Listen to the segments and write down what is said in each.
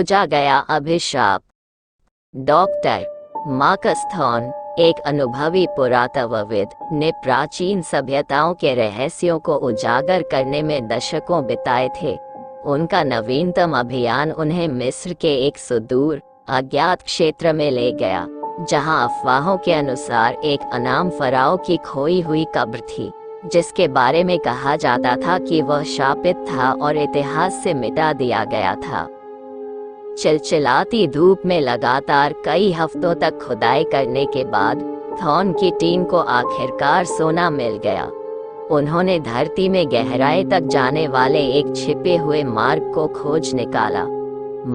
खोजा गया अभिशाप। डॉक्टर मार्कस थॉर्न, एक अनुभवी पुरातत्वविद, ने प्राचीन सभ्यताओं के रहस्यों को उजागर करने में दशकों बिताए थे। उनका नवीनतम अभियान उन्हें मिस्र के एक सुदूर अज्ञात क्षेत्र में ले गया, जहां अफवाहों के अनुसार एक अनाम फराओ की खोई हुई कब्र थी, जिसके बारे में कहा जाता था कि वह शापित था और इतिहास से मिटा दिया गया था। चिलचिलाती धूप में लगातार कई हफ्तों तक खुदाई करने के बाद थॉर्न की टीम को आखिरकार सोना मिल गया। उन्होंने धरती में गहराई तक जाने वाले एक छिपे हुए मार्ग को खोज निकाला।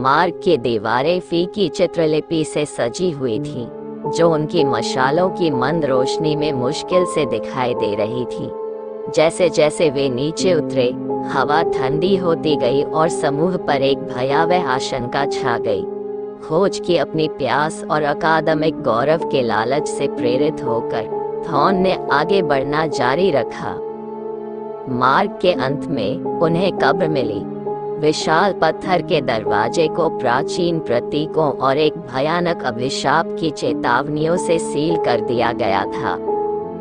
मार्ग की दीवारें फीकी चित्रलिपि से सजी हुई थीं, जो उनकी मशालों की मंद रोशनी में मुश्किल से दिखाई दे रही थी। जैसे जैसे वे नीचे उतरे, हवा ठंडी होती गई और समूह पर एक भयावह आशंका छा गई। खोज की अपनी प्यास और अकादमिक गौरव के लालच से प्रेरित होकर थॉर्न ने आगे बढ़ना जारी रखा। मार्ग के अंत में उन्हें कब्र मिली। विशाल पत्थर के दरवाजे को प्राचीन प्रतीकों और एक भयानक अभिशाप की चेतावनियों से सील कर दिया गया था।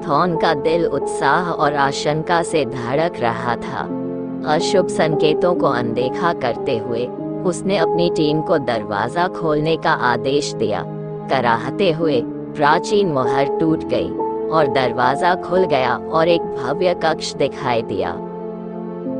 थॉर्न का दिल उत्साह और आशंका से धड़क रहा था। अशुभ संकेतों को अनदेखा करते हुए उसने अपनी टीम को दरवाजा खोलने का आदेश दिया। कराहते हुए प्राचीन मोहर टूट गई और दरवाजा खुल गया और एक भव्य कक्ष दिखाई दिया।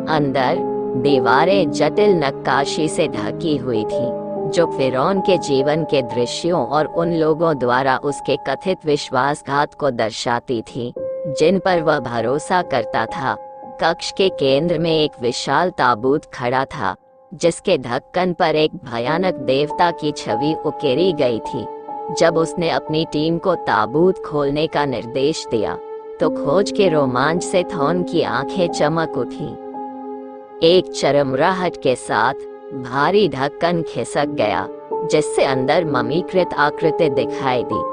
अंदर दीवारें जटिल नक्काशी से ढकी हुई थीं, जो फिरौन के जीवन के दृश्यों और उन लोगों द्वारा उसके कथित विश्वासघात को दर्शाती थीं, जिन पर वह भरोसा करता था। कक्ष के केंद्र में एक विशाल ताबूत खड़ा था, जिसके ढक्कन पर एक भयानक देवता की छवि उकेरी गई थी। जब उसने अपनी टीम को ताबूत खोलने का निर्देश दिया, तो खोज के रोमांच से थॉर्न की आंखें चमक उठी। एक चरमराहट के साथ भारी ढक्कन खिसक गया, जिससे अंदर ममीकृत आकृति दिखाई दी।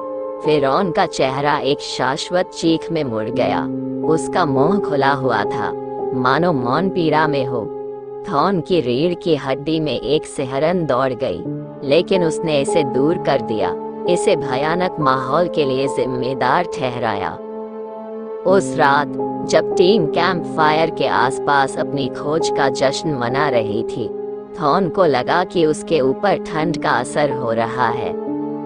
फिरौन का चेहरा एक शाश्वत चीख में मुड़ गया। उसका मुंह खुला हुआ था, मानो मौन पीड़ा में हो। थॉर्न की रीढ़ की हड्डी में एक सिहरन दौड़ गई, लेकिन उसने इसे दूर कर दिया, इसे भयानक माहौल के लिए जिम्मेदार ठहराया। उस रात जब टीम कैंप फायर के आसपास अपनी खोज का जश्न मना रही थी, थॉर्न को लगा कि उसके ऊपर ठंड का असर हो रहा है।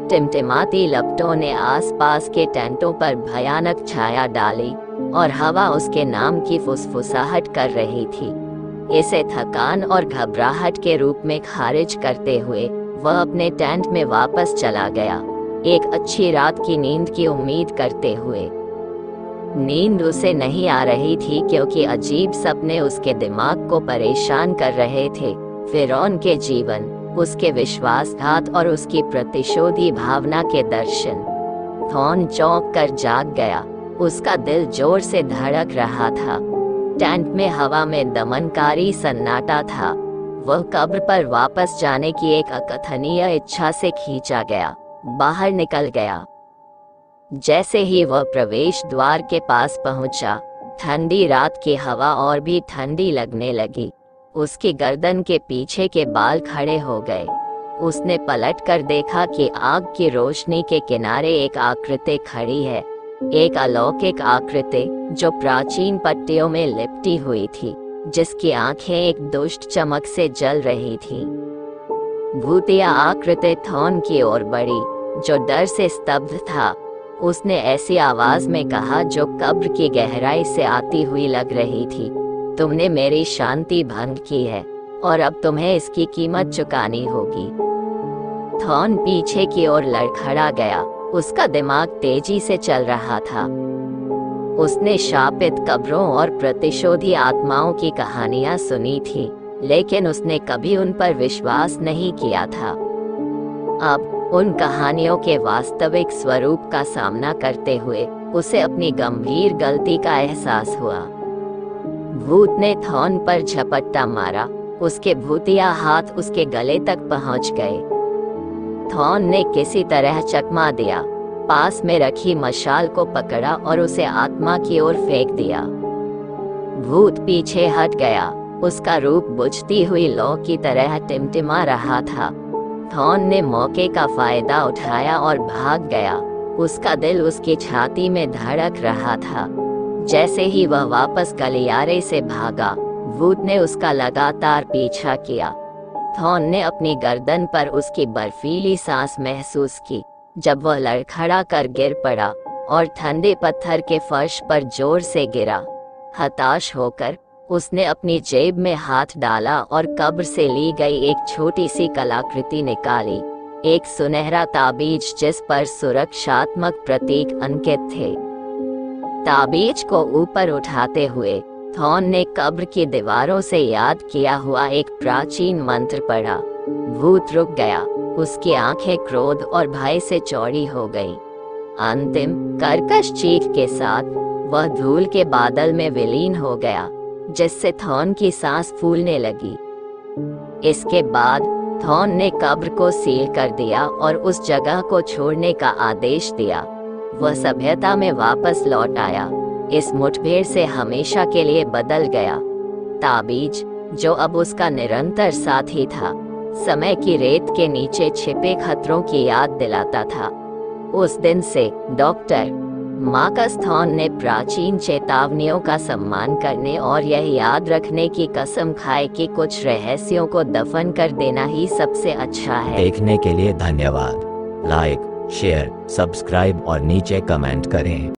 टिमटिमाती लपटों ने आसपास के टेंटों पर भयानक छाया डाली और हवा उसके नाम की फुसफुसाहट कर रही थी। इसे थकान और घबराहट के रूप में खारिज करते हुए वह अपने टेंट में वापस चला गया, एक अच्छी रात की नींद की उम्मीद करते हुए। नींद उसे नहीं आ रही थी, क्योंकि अजीब सपने उसके दिमाग को परेशान कर रहे थे। फिरौन के जीवन, उसके विश्वासघात और उसकी प्रतिशोधी भावना के दर्शन। थॉर्न चौंक कर जाग गया। उसका दिल जोर से धड़क रहा था। टेंट में हवा में दमनकारी सन्नाटा था। वह कब्र पर वापस जाने की एक अकथनीय इच्छा से खींचा गया, बाहर निकल गया। जैसे ही वह प्रवेश द्वार के पास पहुंचा, ठंडी रात की हवा और भी ठंडी लगने लगी। उसकी गर्दन के पीछे के बाल खड़े हो गए। उसने पलटकर देखा कि आग की रोशनी के किनारे एक आकृति खड़ी है, एक अलौकिक आकृति जो प्राचीन पट्टियों में लिपटी हुई थी, जिसकी आंखें एक दुष्ट चमक से जल रही थीं। भूतिया आकृति थॉर्न की ओर बढ़ी, जो डर से स्तब्ध था। उसने ऐसी आवाज में कहा जो कब्र की गहराई से आती हुई लग रही थी, तुमने मेरी शांति भंग की है और अब तुम्हें इसकी कीमत चुकानी होगी। थॉर्न पीछे की ओर लड़खड़ा गया। उसका दिमाग तेजी से चल रहा था। उसने शापित कब्रों और प्रतिशोधी आत्माओं की कहानियां सुनी थी, लेकिन उसने कभी उन पर विश्वास नहीं किया था। अब उन कहानियों के वास्तविक स्वरूप का सामना करते हुए उसे अपनी गंभीर गलती का एहसास हुआ। भूत ने थॉर्न पर झपट्टा मारा। उसके भूतिया हाथ उसके गले तक पहुंच गए। थॉर्न ने किसी तरह चकमा दिया, पास में रखी मशाल को पकड़ा और उसे आत्मा की ओर फेंक दिया। भूत पीछे हट गया। उसका रूप बुझती हुई लौ की तरह टिमटिमा रहा था। थॉन ने मौके का फायदा उठाया और भाग गया। उसका दिल उसकी छाती में धड़क रहा था। जैसे ही वह वापस गलियारे से भागा, वुड ने उसका लगातार पीछा किया। थॉन ने अपनी गर्दन पर उसकी बर्फीली सांस महसूस की जब वह लड़खड़ा कर गिर पड़ा और ठंडे पत्थर के फर्श पर जोर से गिरा। हताश होकर उसने अपनी जेब में हाथ डाला और कब्र से ली गई एक छोटी सी कलाकृति निकाली, एक सुनहरा ताबीज जिस पर सुरक्षात्मक प्रतीक अंकित थे। ताबीज को ऊपर उठाते हुए थॉन ने कब्र की दीवारों से याद किया हुआ एक प्राचीन मंत्र पढ़ा। भूत रुक गया, उसकी आंखें क्रोध और भय से चौड़ी हो गईं। अंतिम कर्कश चीख के साथ वह धूल के बादल में विलीन हो गया, जिससे थॉन की सांस फूलने लगी। इसके बाद थॉन ने कब्र को सील कर दिया और उस जगह को छोड़ने का आदेश दिया। वह सभ्यता में वापस लौट आया, इस मुठभेड़ से हमेशा के लिए बदल गया। ताबीज, जो अब उसका निरंतर साथी था, समय की रेत के नीचे छिपे खतरों की याद दिलाता था। उस दिन से डॉक्टर मार्कस थॉर्न ने प्राचीन चेतावनियों का सम्मान करने और यह याद रखने की कसम खाई कि कुछ रहस्यों को दफन कर देना ही सबसे अच्छा है। देखने के लिए धन्यवाद। लाइक, शेयर, सब्सक्राइब और नीचे कमेंट करें।